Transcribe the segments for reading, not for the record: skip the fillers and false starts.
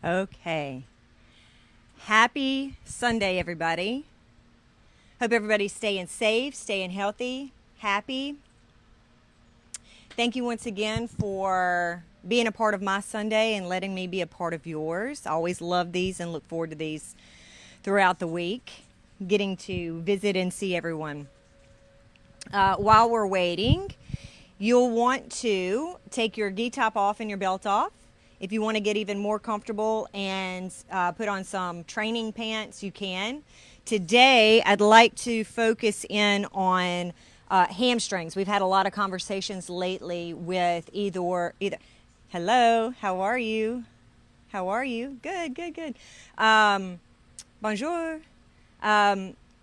Okay. Happy Sunday, everybody. Hope everybody's staying safe, staying healthy, happy. Thank you once again for being a part of my Sunday and letting me be a part of yours. I always love these and look forward to these throughout the week, getting to visit and see everyone. While we're waiting, you'll want to take your gi top off and your belt off. If you want to get even more comfortable and put on some training pants, you can. Today, I'd like to focus in on hamstrings. We've had a lot of conversations lately with either. Hello, how are you? How are you? Good, good, good. Bonjour.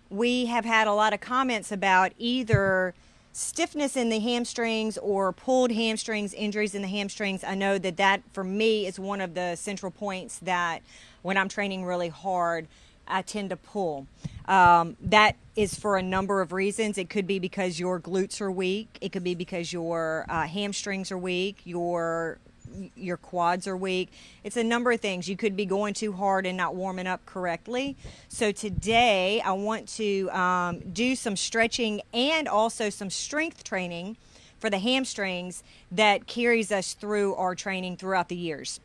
We have had a lot of comments about either stiffness in the hamstrings or pulled hamstrings, injuries in the hamstrings. I know that for me is one of the central points that when I'm training really hard, I tend to pull. That is for a number of reasons. It could be because your glutes are weak. It could be because your hamstrings are weak. Your quads are weak. It's a number of things. You could be going too hard and not warming up correctly. So today I want to do some stretching and also some strength training for the hamstrings that carries us through our training throughout the years.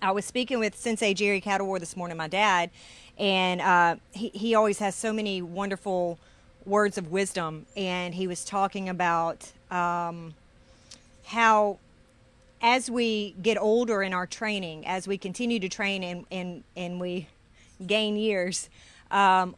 I was speaking with Sensei Jerry Kattawar this morning, my dad, and he always has so many wonderful words of wisdom, and he was talking about how as we get older in our training, as we continue to train and we gain years,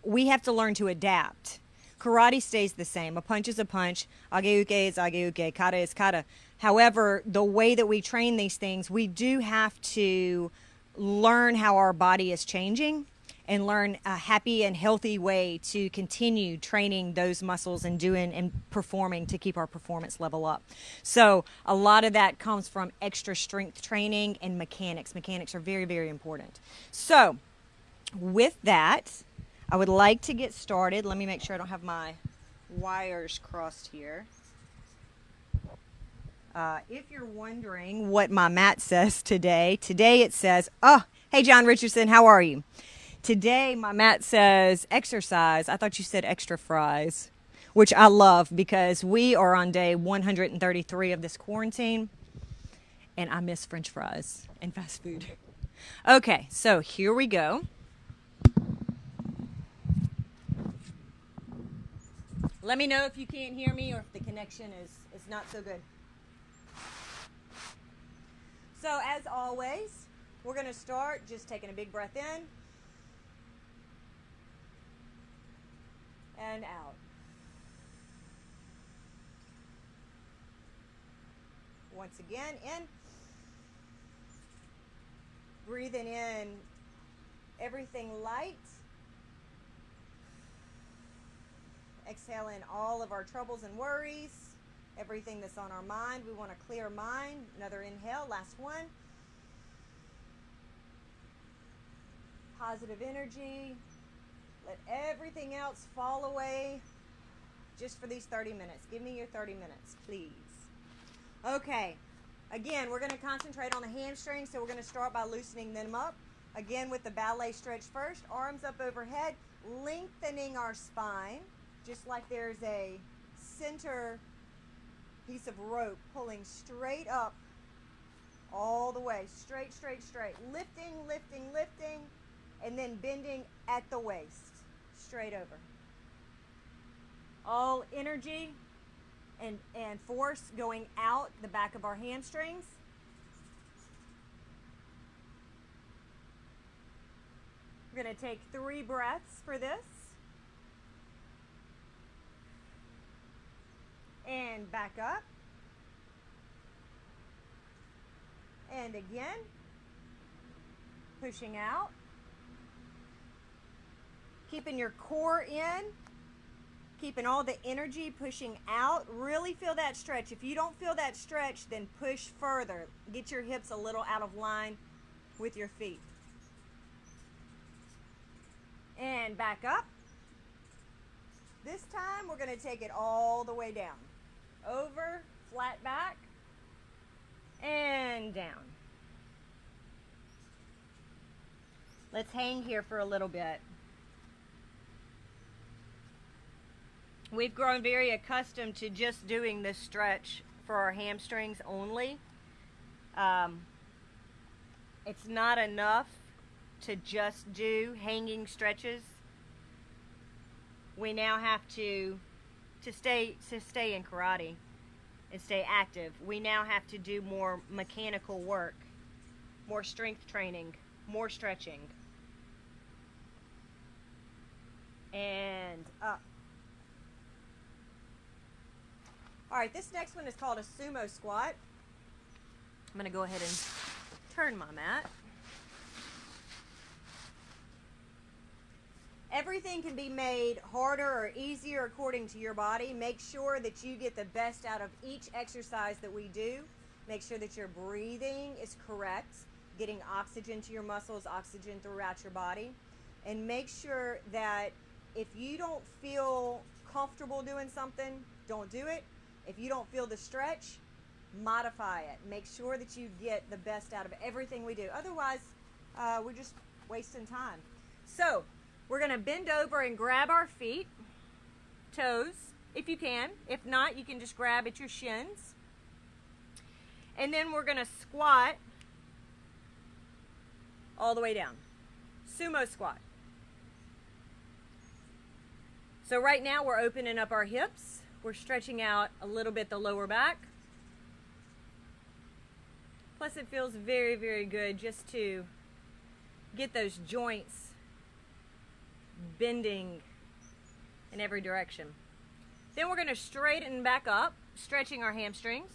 we have to learn to adapt. Karate stays the same. A punch is a punch. Age-uke is age-uke. Kata is kata. However, the way that we train these things, we do have to learn how our body is changing and learn a happy and healthy way to continue training those muscles and doing and performing to keep our performance level up. So a lot of that comes from extra strength training and mechanics. Mechanics are very, very important. So with that, I would like to get started. Let me make sure I don't have my wires crossed here. If you're wondering what my mat says today it says, hey, John Richardson, how are you? Today, my mat says exercise. I thought you said extra fries, which I love because we are on day 133 of this quarantine, and I miss French fries and fast food. Okay, so here we go. Let me know if you can't hear me or if the connection is not so good. So as always, we're going to start just taking a big breath in and out. Once again, in. Breathing in everything light. Exhaling all of our troubles and worries, everything that's on our mind. We want a clear mind. Another inhale, last one. Positive energy. Let everything else fall away just for these 30 minutes. Give me your 30 minutes, please. Okay. Again, we're going to concentrate on the hamstrings, so we're going to start by loosening them up. Again, with the ballet stretch first. Arms up overhead, lengthening our spine, just like there's a center piece of rope pulling straight up all the way. Straight, straight, straight. Lifting, lifting, lifting, and then bending at the waist. Straight over. All energy and force going out the back of our hamstrings. We're going to take 3 breaths for this. And back up. And again. Pushing out. Keeping your core in. Keeping all the energy pushing out. Really feel that stretch. If you don't feel that stretch, then push further. Get your hips a little out of line with your feet. And back up. This time we're going to take it all the way down. Over, flat back, and down. Let's hang here for a little bit. We've grown very accustomed to just doing this stretch for our hamstrings only. It's not enough to just do hanging stretches. We now have to stay in karate and stay active. We now have to do more mechanical work, more strength training, more stretching. And up. All right, this next one is called a Sumo Squat. I'm going to go ahead and turn my mat. Everything can be made harder or easier according to your body. Make sure that you get the best out of each exercise that we do. Make sure that your breathing is correct, getting oxygen to your muscles, oxygen throughout your body. And make sure that if you don't feel comfortable doing something, don't do it. If you don't feel the stretch, modify it. Make sure that you get the best out of everything we do. Otherwise, we're just wasting time. So, we're going to bend over and grab our feet, toes, if you can. If not, you can just grab at your shins. And then we're going to squat all the way down. Sumo squat. So right now we're opening up our hips. We're stretching out a little bit the lower back. Plus it feels very, very good just to get those joints bending in every direction. Then we're going to straighten back up, stretching our hamstrings.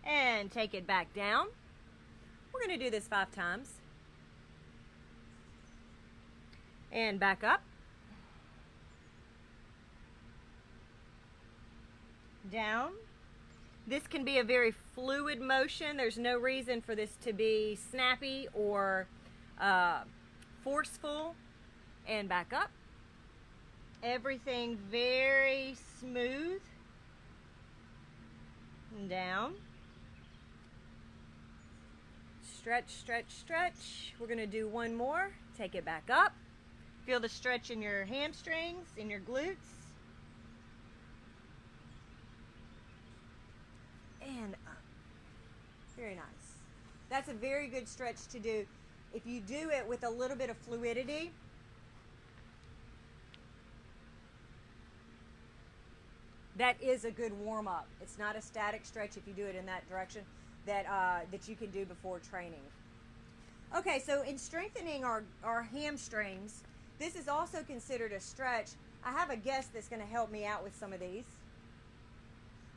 And take it back down. We're going to do this 5 times. And back up. Down. This can be a very fluid motion. There's no reason for this to be snappy or forceful. And back up. Everything very smooth. And down. Stretch, stretch, stretch. We're going to do one more. Take it back up. Feel the stretch in your hamstrings, in your glutes. And up. Very nice. That's a very good stretch to do. If you do it with a little bit of fluidity, that is a good warm-up. It's not a static stretch if you do it in that direction that you can do before training. Okay, so in strengthening our hamstrings, this is also considered a stretch. I have a guest that's going to help me out with some of these.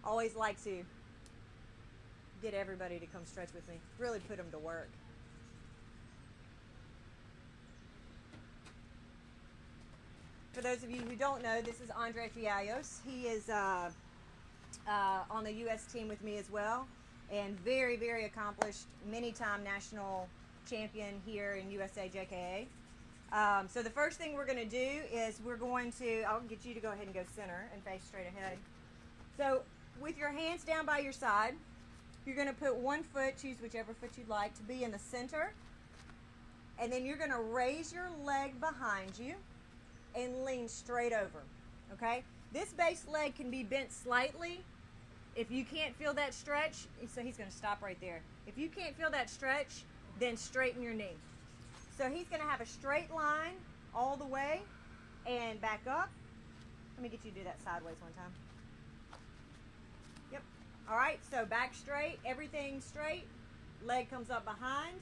Always like to get everybody to come stretch with me. Really put them to work. For those of you who don't know, this is Andre Fiallos. He is on the U.S. team with me as well, and very, very accomplished, many-time national champion here in USA JKA. So the first thing we're going to do is I'll get you to go ahead and go center and face straight ahead. So with your hands down by your side, you're going to put one foot, choose whichever foot you'd like, to be in the center. And then you're going to raise your leg behind you and lean straight over, okay? This base leg can be bent slightly. If you can't feel that stretch, so he's going to stop right there. If you can't feel that stretch, then straighten your knee. So he's going to have a straight line all the way and back up. Let me get you to do that sideways one time. Yep. All right, so back straight, everything straight. Leg comes up behind,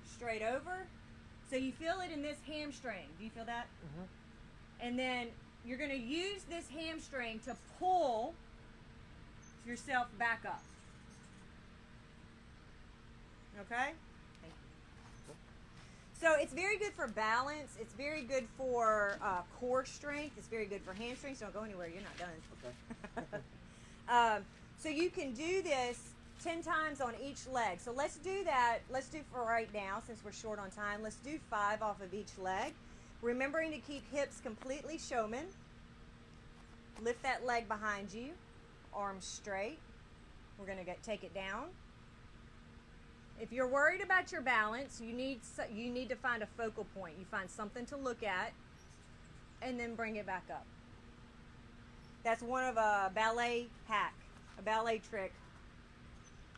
straight over. So you feel it in this hamstring. Do you feel that? Mm-hmm. And then you're going to use this hamstring to pull yourself back up. Okay? Thank you. So it's very good for balance. It's very good for core strength. It's very good for hamstrings. Don't go anywhere. You're not done. Okay. So you can do this 10 times on each leg. So let's do that. Let's do for right now, since we're short on time. Let's do 5 off of each leg. Remembering to keep hips completely showman. Lift that leg behind you, arms straight. We're going to take it down. If you're worried about your balance, you need to find a focal point. You find something to look at and then bring it back up. That's one of a ballet hack, a ballet trick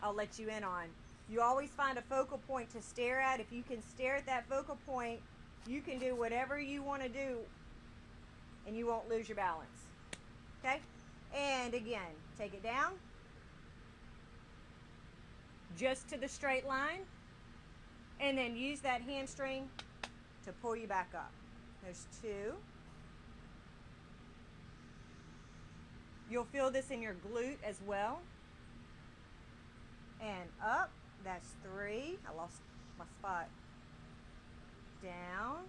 I'll let you in on. You always find a focal point to stare at. If you can stare at that focal point, you can do whatever you want to do and you won't lose your balance. Okay? And again, take it down. Just to the straight line. And then use that hamstring to pull you back up. There's 2. You'll feel this in your glute as well. And up. That's 3. I lost my spot. Down.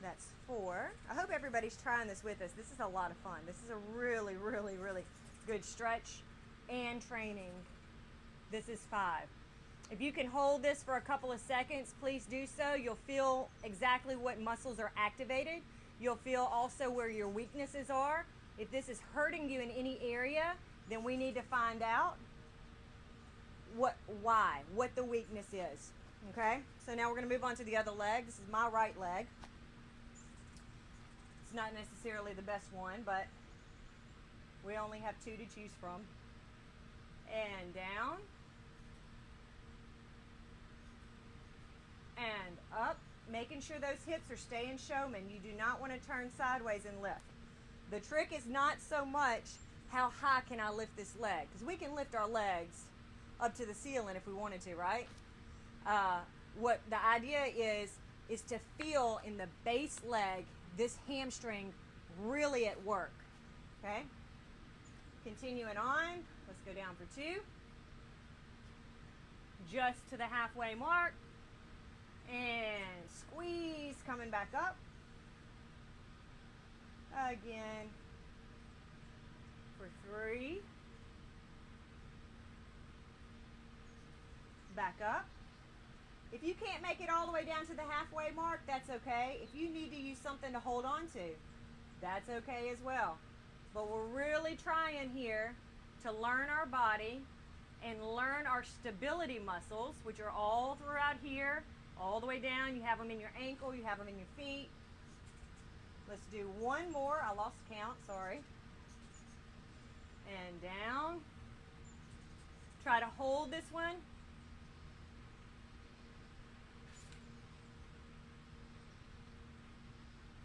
That's 4. I hope everybody's trying this with us. This is a lot of fun. This is a really, really, really good stretch and training. This is 5. If you can hold this for a couple of seconds, please do so. You'll feel exactly what muscles are activated. You'll feel also where your weaknesses are. If this is hurting you in any area, then we need to find out what the weakness is. Okay? So now we're going to move on to the other leg. This is my right leg. It's not necessarily the best one, but we only have 2 to choose from. And down. And up. Making sure those hips are staying showman. You do not want to turn sideways and lift. The trick is not so much how high can I lift this leg, because we can lift our legs up to the ceiling if we wanted to, right? What the idea is to feel in the base leg this hamstring really at work. Okay? Continuing on, let's go down for 2. Just to the halfway mark. And squeeze, coming back up. Again for 3. Back up. If you can't make it all the way down to the halfway mark, that's okay. If you need to use something to hold on to, that's okay as well. But we're really trying here to learn our body and learn our stability muscles, which are all throughout here, all the way down. You have them in your ankle, you have them in your feet. Let's do one more. I lost count, sorry. And down. Try to hold this one.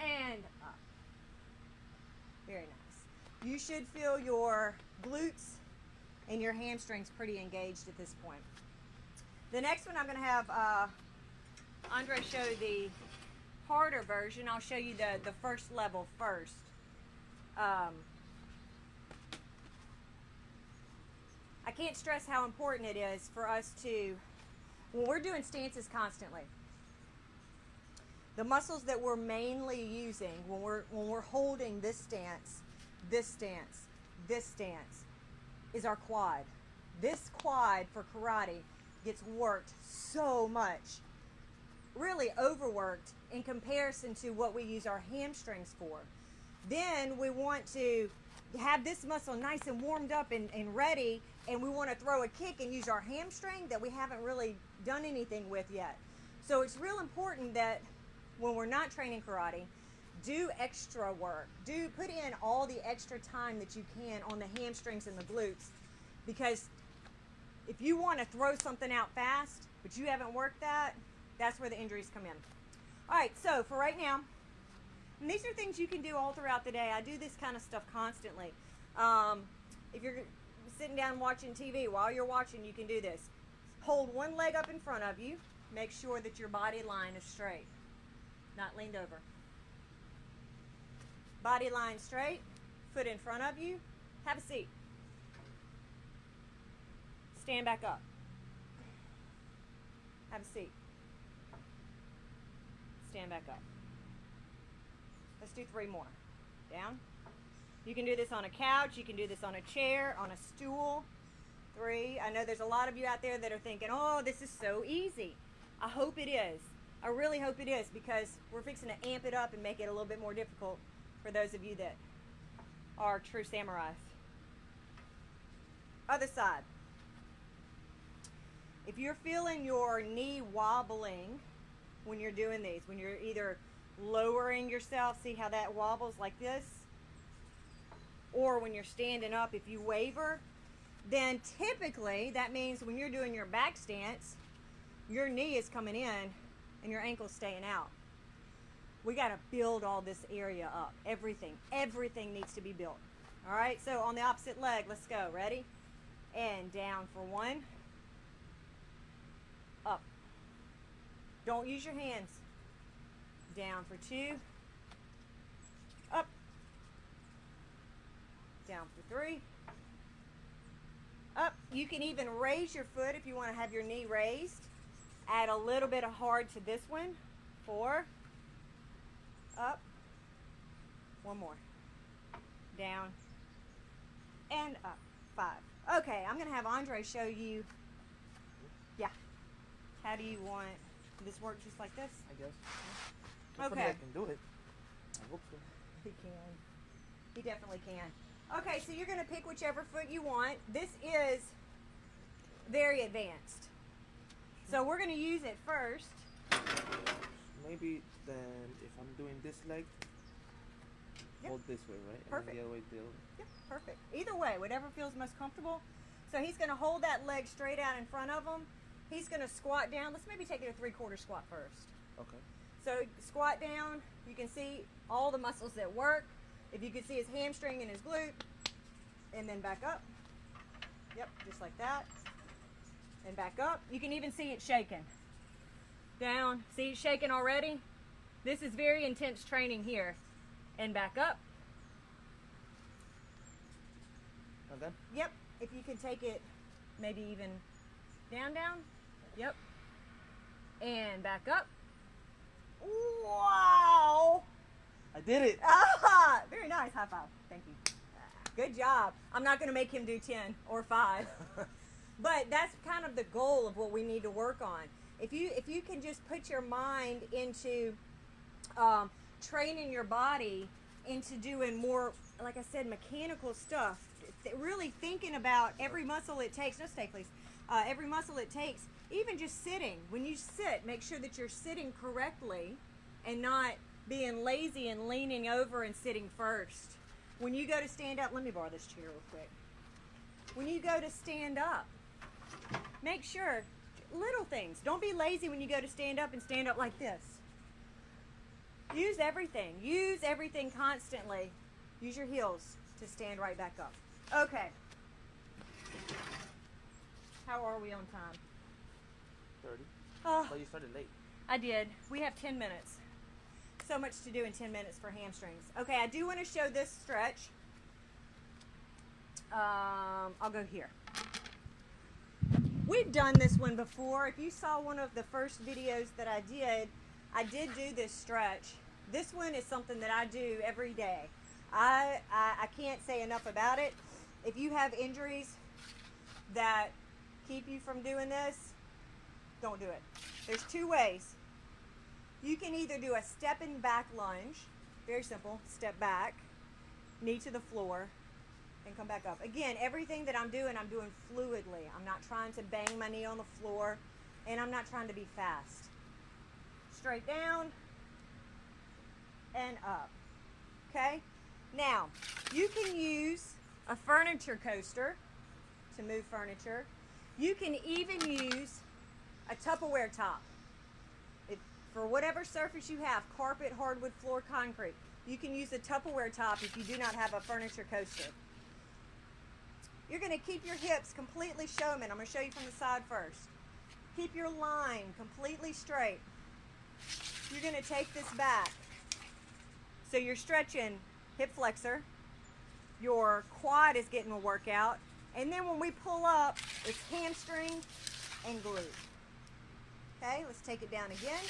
And up. Very nice. You should feel your glutes and your hamstrings pretty engaged at this point. The next one I'm going to have Andre show the harder version. I'll show you the first level first. I can't stress how important it is for us to, when we're doing stances constantly, the muscles that we're mainly using when we're holding this stance, this stance, this stance, is our quad. This quad for karate gets worked so much, really overworked in comparison to what we use our hamstrings for. Then we want to have this muscle nice and warmed up and ready, and we want to throw a kick and use our hamstring that we haven't really done anything with yet. So it's real important that when we're not training karate, do extra work. Put in all the extra time that you can on the hamstrings and the glutes, because if you want to throw something out fast, but you haven't worked that, that's where the injuries come in. All right, so for right now, and these are things you can do all throughout the day. I do this kind of stuff constantly. If you're sitting down watching TV, while you're watching, you can do this. Hold one leg up in front of you. Make sure that your body line is straight, not leaned over. Body line straight, foot in front of you. Have a seat. Stand back up. Have a seat. Stand back up. Let's do 3 more. Down. You can do this on a couch. You can do this on a chair, on a stool. 3. I know there's a lot of you out there that are thinking, oh, this is so easy. I hope it is. I really hope it is, because we're fixing to amp it up and make it a little bit more difficult for those of you that are true samurais. Other side. If you're feeling your knee wobbling when you're doing these, when you're either lowering yourself, see how that wobbles like this, or when you're standing up, if you waver, then typically that means when you're doing your back stance, your knee is coming in and your ankle's staying out. We got to build all this area up. Everything needs to be built. All right, so on the opposite leg, let's go. Ready? And down for 1. Up. Don't use your hands. Down for 2. Up. Down for 3. Up. You can even raise your foot if you want to have your knee raised. Add a little bit of hard to this one. 4. Up. 1 more. Down. And up. 5. Okay, I'm going to have Andre show you. Yeah. How do you want this work, just like this? I guess. Okay. I can do it. I hope so. He can. He definitely can. Okay, so you're going to pick whichever foot you want. This is very advanced. So we're going to use it first. Maybe then if I'm doing this leg, Yep. hold this way, right? Perfect. And then the other way, the other. Yep, perfect. Either way, whatever feels most comfortable. So he's going to hold that leg straight out in front of him. He's going to squat down. Let's maybe take it a 3/4 squat first. Okay. So squat down. You can see all the muscles that work. If you can see his hamstring and his glute. And then back up. Yep, just like that. And back up. You can even see it shaking. Down. See it shaking already? This is very intense training here. And back up. And then? Yep. If you can take it maybe even down. Yep. And back up. Wow. I did it. Ah, very nice. High five. Thank you. Good job. I'm not going to make him do 10 or 5. But that's kind of the goal of what we need to work on. If you can just put your mind into training your body into doing more, like I said, mechanical stuff, really thinking about every muscle it takes. No, stay please. Every muscle it takes, even just sitting. When you sit, make sure that you're sitting correctly and not being lazy and leaning over and sitting first. When you go to stand up, let me borrow this chair real quick. When you go to stand up, make sure, little things. Don't be lazy when you go to stand up and stand up like this. Use everything. Use everything constantly. Use your heels to stand right back up. Okay. How are we on time? 30. Oh, But you started late. I did. We have 10 minutes. So much to do in 10 minutes for hamstrings. Okay, I do want to show this stretch. I'll go here. We've done this one before. If you saw one of the first videos that I did do this stretch. This one is something that I do every day. I can't say enough about it. If you have injuries that keep you from doing this, don't do it. There's 2 ways. You can either do a stepping back lunge, very simple, step back, knee to the floor, and come back up. Again, everything that I'm doing fluidly. I'm not trying to bang my knee on the floor, and I'm not trying to be fast. Straight down, and up. Okay? Now, you can use a furniture coaster to move furniture. You can even use a Tupperware top. For whatever surface you have, carpet, hardwood, floor, concrete, you can use a Tupperware top if you do not have a furniture coaster. You're going to keep your hips completely showman. I'm going to show you from the side first. Keep your line completely straight. You're going to take this back. So you're stretching hip flexor. Your quad is getting a workout. And then when we pull up, it's hamstring and glute. Okay, let's take it down again.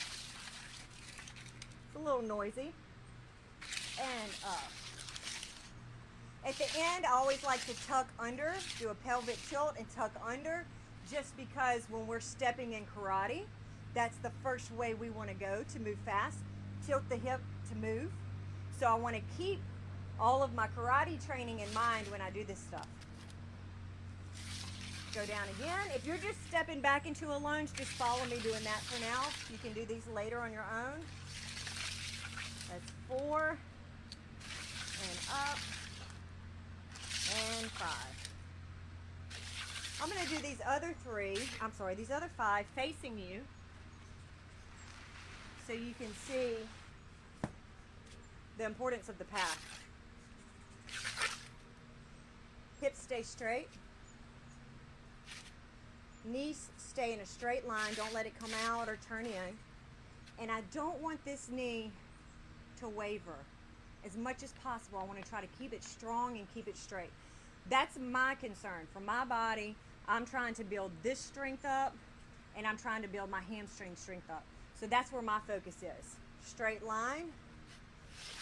It's a little noisy. And up. At the end, I always like to tuck under, do a pelvic tilt and tuck under, just because when we're stepping in karate, That's the first way we want to go to move fast. Tilt the hip to move. So I want to keep all of my karate training in mind when I do this stuff. Go down again. If you're just stepping back into a lunge, just follow me doing that for now. You can do these later on your own. That's 4, and up, and 5. I'm going to do these other 5 facing you so you can see the importance of the path. Hips stay straight. Knees stay in a straight line. Don't let it come out or turn in. And I don't want this knee to waver. As much as possible, I want to try to keep it strong and keep it straight. That's my concern. For my body, I'm trying to build this strength up, and I'm trying to build my hamstring strength up. So that's where my focus is. Straight line.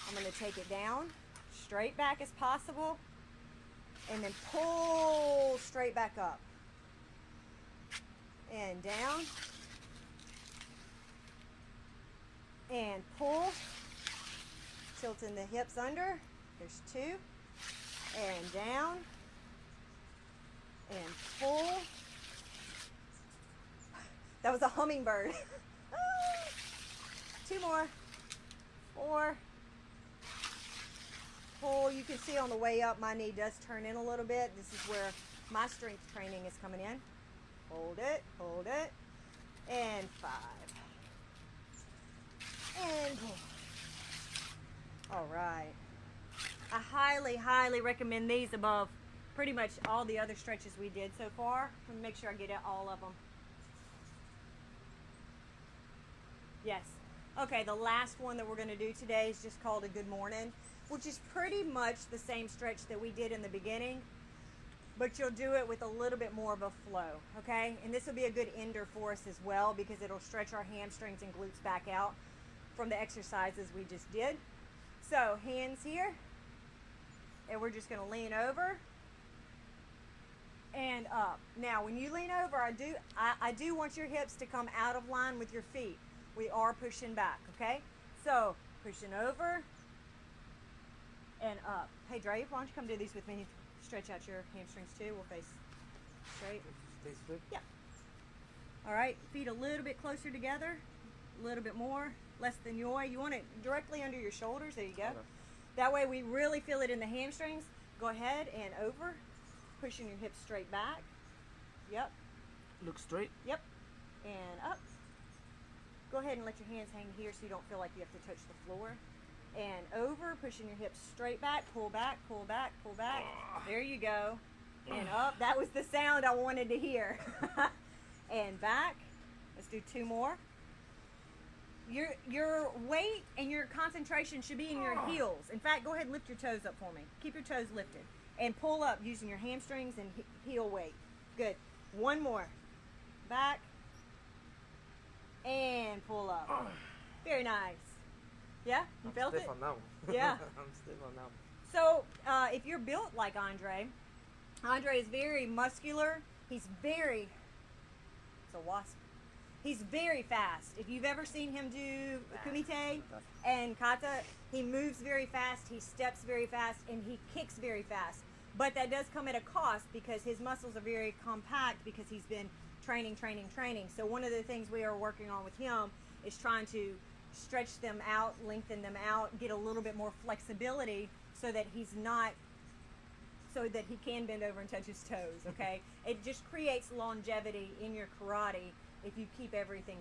I'm going to take it down, straight back as possible, and then pull straight back up. And down. And pull. Tilting the hips under. There's 2. And down. And pull. That was a hummingbird. 2 more. 4. Pull. You can see on the way up my knee does turn in a little bit. This is where my strength training is coming in. Hold it, and 5. And pull. All right. I highly, highly recommend these above pretty much all the other stretches we did so far. Let me make sure I get all of them. Yes. Okay, the last one that we're going to do today is just called a good morning, which is pretty much the same stretch that we did in the beginning, but you'll do it with a little bit more of a flow, okay? And this will be a good ender for us as well because it'll stretch our hamstrings and glutes back out from the exercises we just did. So hands here, and we're just gonna lean over and up. Now, when you lean over, I do want your hips to come out of line with your feet. We are pushing back, okay? So pushing over and up. Hey, Dre, why don't you come do these with me? Stretch out your hamstrings too. We'll face straight. Stay straight? Yeah. All right, feet a little bit closer together, a little bit more, less than yoy. You want it directly under your shoulders. There you go. Okay. That way we really feel it in the hamstrings. Go ahead and over, pushing your hips straight back. Yep. Look straight. Yep. And up. Go ahead and let your hands hang here so you don't feel like you have to touch the floor. And over, pushing your hips straight back, pull back, pull back, pull back. There you go. And up. That was the sound I wanted to hear. And back. Let's do 2 more. Your weight and your concentration should be in your heels. In fact, go ahead and lift your toes up for me. Keep your toes lifted. And pull up using your hamstrings and heel weight. Good. 1 more. Back. And pull up. Very nice. Yeah? You felt it? I'm stiff on that one. Yeah. I'm stiff on that one. So, if you're built like Andre is very muscular. It's a wasp. He's very fast. If you've ever seen him do kumite and kata, he moves very fast, he steps very fast, and he kicks very fast. But that does come at a cost because his muscles are very compact because he's been training. So one of the things we are working on with him is trying to stretch them out, lengthen them out, get a little bit more flexibility so that he can bend over and touch his toes, okay? It just creates longevity in your karate if you keep everything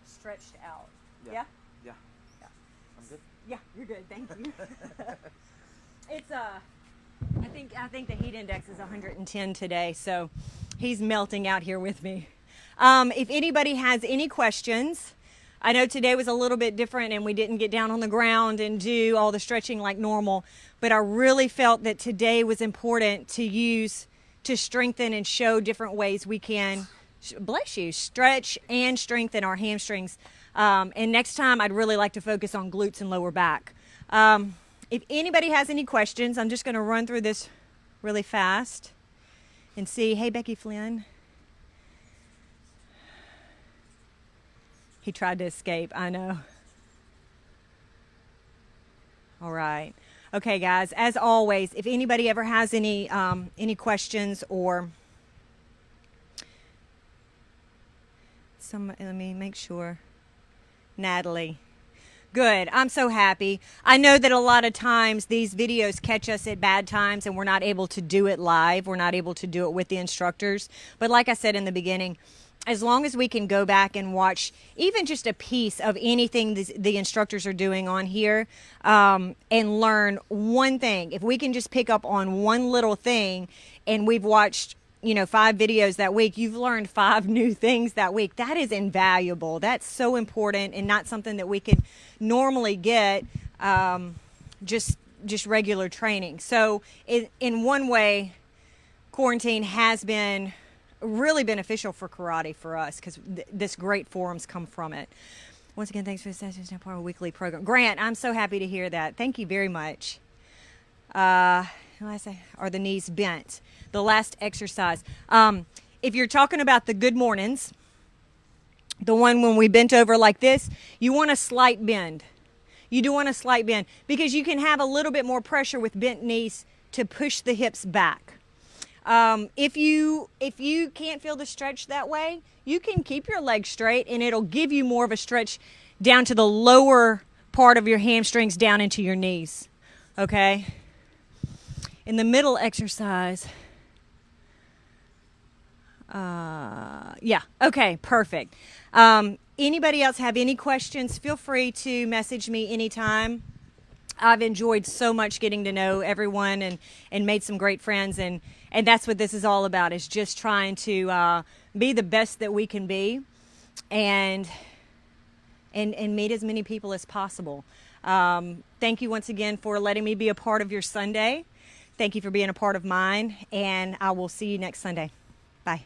stretched out. Yeah? Yeah. I'm good? Yeah, you're good, thank you. It's I think the heat index is 110 today, so he's melting out here with me. If anybody has any questions, I know today was a little bit different and we didn't get down on the ground and do all the stretching like normal, but I really felt that today was important to use to strengthen and show different ways we can, bless you, stretch and strengthen our hamstrings. And next time I'd really like to focus on glutes and lower back. If anybody has any questions, I'm just going to run through this really fast and see. Hey, Becky Flynn. He tried to escape. I know. All right. Okay, guys. As always, if anybody ever has any questions or let me make sure. Natalie. Good. I'm so happy. I know that a lot of times these videos catch us at bad times and we're not able to do it live. We're not able to do it with the instructors. But like I said in the beginning, as long as we can go back and watch even just a piece of anything the instructors are doing on here and learn one thing, if we can just pick up on one little thing, and we've watched 5 videos that week, you've learned 5 new things that week. That is invaluable. That's so important and not something that we could normally get just regular training. So in one way, quarantine has been really beneficial for karate for us because this great forums come from it. Once again, thanks for the session. It's now part of a weekly program. Grant, I'm so happy to hear that. Thank you very much. Are the knees bent? The last exercise. If you're talking about the good mornings, the one when we bent over like this, you want a slight bend. You do want a slight bend because you can have a little bit more pressure with bent knees to push the hips back. If you can't feel the stretch that way, you can keep your legs straight and it'll give you more of a stretch down to the lower part of your hamstrings down into your knees. Okay? In the middle exercise, okay, perfect. Anybody else have any questions? Feel free to message me anytime. I've enjoyed so much getting to know everyone and made some great friends, and that's what this is all about, is just trying to be the best that we can be and meet as many people as possible. Thank you once again for letting me be a part of your Sunday. Thank you for being a part of mine, and I will see you next Sunday. Bye.